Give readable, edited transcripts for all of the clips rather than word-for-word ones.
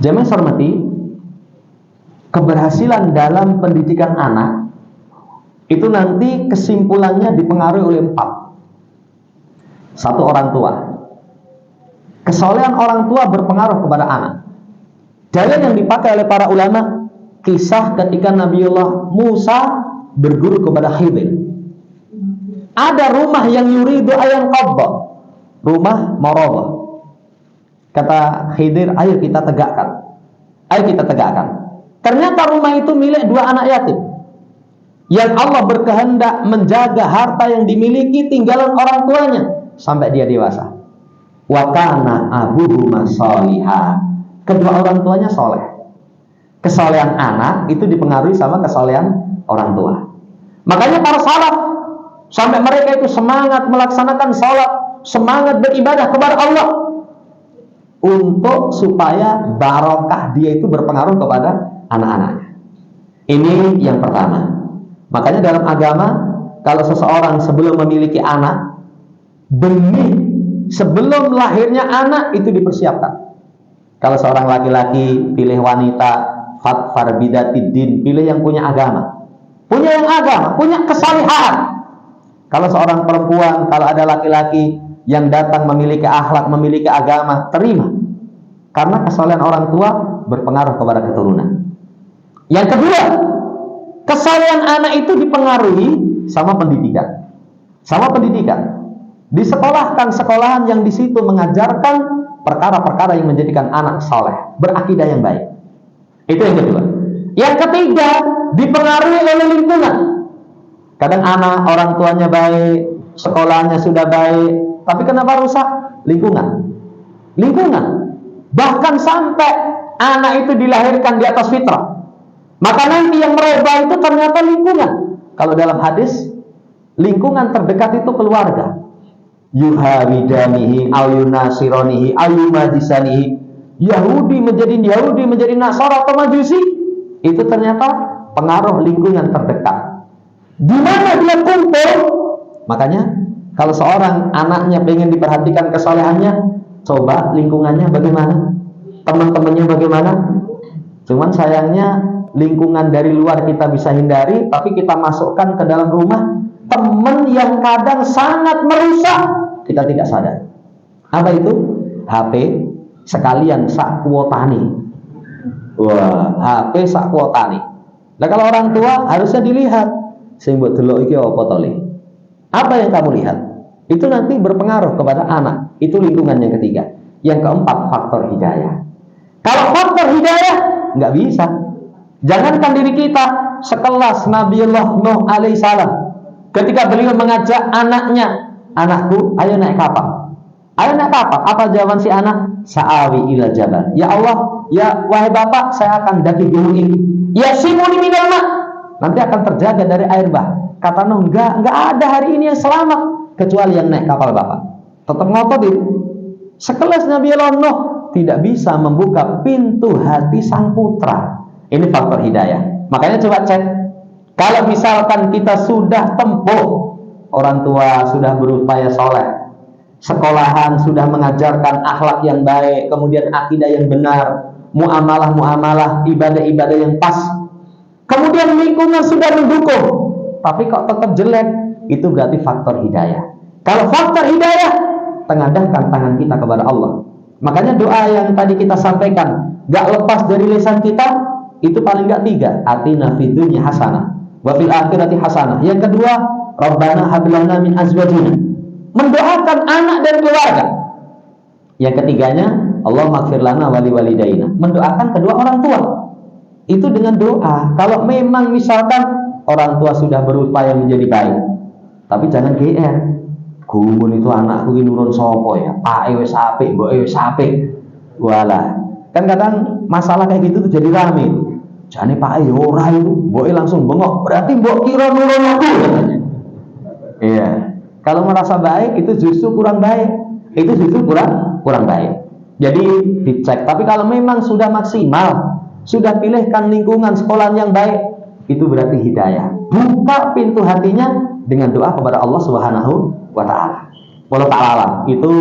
Jamaah hormati, keberhasilan dalam pendidikan anak itu nanti kesimpulannya dipengaruhi oleh 4. 1, orang tua. Kesolehan orang tua berpengaruh kepada anak. Dalil yang dipakai oleh para ulama, kisah ketika Nabiullah Musa berguru kepada Khidir. Ada rumah yang yuridu ayan qabba, rumah marabah. Kata Khidir, ayo kita tegakkan. Ayo kita tegakkan. Ternyata rumah itu milik 2 anak yatim yang Allah berkehendak menjaga harta yang dimiliki tinggalan orang tuanya sampai dia dewasa. Wa kana abuhuma sholiha. Kedua orang tuanya soleh. Kesolehan anak itu dipengaruhi sama kesolehan orang tua. Makanya para salaf sampai mereka itu semangat melaksanakan sholat, semangat beribadah kepada Allah untuk supaya barokah dia itu berpengaruh kepada anak-anaknya. Ini yang pertama. Makanya dalam agama, kalau seseorang sebelum memiliki anak, sebelum lahirnya anak itu dipersiapkan. Kalau seorang laki-laki pilih wanita, fatfar bidatid-din, pilih yang punya agama, punya kesalihan. Kalau seorang perempuan, kalau ada laki-laki yang datang memiliki akhlak, memiliki agama, terima. Karena kesalehan orang tua berpengaruh kepada keturunan. Yang kedua, kesalehan anak itu dipengaruhi sama pendidikan. Sama pendidikan. Disekolahkan sekolahan yang di situ mengajarkan perkara-perkara yang menjadikan anak saleh, berakidah yang baik. Itu yang kedua. Yang ketiga, dipengaruhi oleh lingkungan. Kadang anak orang tuanya baik, sekolahnya sudah baik, tapi kenapa rusak? Lingkungan. Bahkan sampai anak itu dilahirkan di atas fitrah, maka nanti yang merubah itu ternyata lingkungan. Kalau dalam hadis, lingkungan terdekat itu keluarga. Yuhawidanihi ayunasironihi ayumajisanihi. Yahudi menjadi Nasara atau Majusi, itu ternyata pengaruh lingkungan terdekat. Di mana dia kumpul? Makanya kalau seorang anaknya pengen diperhatikan kesolehannya, coba lingkungannya bagaimana, teman-temannya bagaimana. Cuman sayangnya lingkungan dari luar kita bisa hindari, tapi kita masukkan ke dalam rumah teman yang kadang sangat merusak, kita tidak sadar. Apa itu? HP sekalian sak kuotani. Wah, HP sak kuotani. Nah, kalau orang tua harusnya dilihat, sing mbok delok iki apa to, Le? Apa yang kamu lihat? Itu nanti berpengaruh kepada anak. Itu lingkungan yang ketiga. Yang keempat, faktor hidayah. Kalau faktor hidayah, nggak bisa. Jangankan diri kita, sekelas Nabiullah Nuh alaihissalam. Ketika beliau mengajak anaknya, anakku, ayo naik kapal. Ayo naik kapal. Apa jawaban si anak? Sa'awi ila jabal. Ya Allah, ya wahai bapak, saya akan daki gunung ini. Ya simuni minal ma. Nanti akan terjaga dari air bah. Kata Nuh, enggak ada hari ini yang selamat kecuali yang naik kapal bapak. Tetap ngotot itu. Sekelas Nabiullah Nuh tidak bisa membuka pintu hati sang putra. Ini faktor hidayah. Makanya coba cek. Kalau misalkan kita sudah tempuh, orang tua sudah berupaya soleh, sekolahan sudah mengajarkan akhlak yang baik, kemudian akidah yang benar, muamalah, ibadah-ibadah yang pas, kemudian lingkungan sudah mendukung, tapi kok tetap jelek, itu berarti faktor hidayah. Kalau faktor hidayah, tengadahkan tangan kita kepada Allah. Makanya doa yang tadi kita sampaikan gak lepas dari lisan kita, itu paling gak 3. Atina fid dunya hasanah wa fil akhirati hasanah. Yang kedua, Rabbana hab lana min azwajina, mendoakan anak dan keluarga. Yang ketiganya, Allahumma ighfir lana wa liwalidayna, mendoakan kedua orang tua. Itu dengan doa. Kalau memang misalkan orang tua sudah berupaya menjadi baik, tapi jangan GR. Gumun itu anakku ini nurun sopo ya, pak wis apik, mbok wis apik. Walah, kan kadang masalah kayak gitu tuh jadi rame. Jane pak ora itu, mbok langsung bengok, berarti mbok kira nurun aku katanya. Iya. Kalau merasa baik itu justru kurang baik. Itu justru kurang baik. Jadi dicek. Tapi kalau memang sudah maksimal, sudah pilihkan lingkungan sekolah yang baik, itu berarti hidayah. Buka pintu hatinya dengan doa kepada Allah Subhanahu wa taala. Wallahu taala itu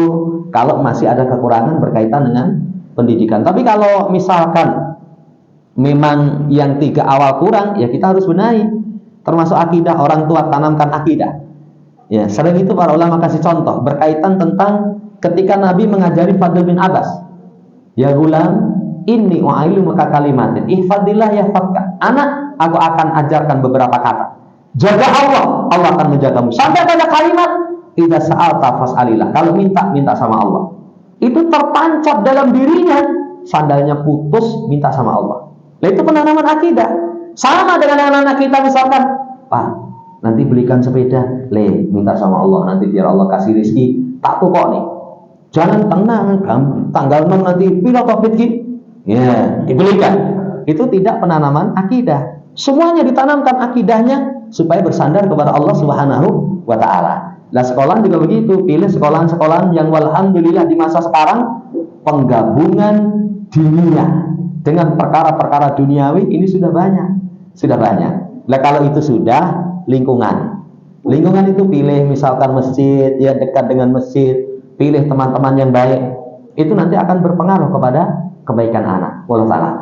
kalau masih ada kekurangan berkaitan dengan pendidikan. Tapi kalau misalkan memang yang 3 awal kurang, ya kita harus benahi. Termasuk akidah, orang tua tanamkan akidah. Ya, sering itu para ulama kasih contoh berkaitan tentang ketika Nabi mengajari Fadl bin Abbas. Ya gulam, inni u'ailumuka kalimatin, ihfadillah yahfadka. Anak, aku akan ajarkan beberapa kata. Jaga Allah, Allah akan menjagamu. Sampai pada kalimat, idza sa'alta fas'alillah. Kalau minta, minta sama Allah. Itu tertancap dalam dirinya. Sandalnya putus, minta sama Allah. Nah, itu penanaman akidah. Sama dengan anak-anak kita misalkan, Pak, nanti belikan sepeda, minta sama Allah, nanti biar Allah kasih rezeki. Tak tuh kok nih. Jangan tenang, tanggal 6 nanti pila topik ya, dibelikan. Itu tidak penanaman akidah. Semuanya ditanamkan akidahnya supaya bersandar kepada Allah Subhanahu wa taala. Nah, sekolah juga begitu, pilih sekolah-sekolah yang walhamdulillah di masa sekarang penggabungan dunia dengan perkara-perkara duniawi ini sudah banyak. Nah, kalau itu sudah lingkungan itu pilih misalkan masjid, ya dekat dengan masjid, pilih teman-teman yang baik, itu nanti akan berpengaruh kepada kebaikan anak. Wallahu a'lam.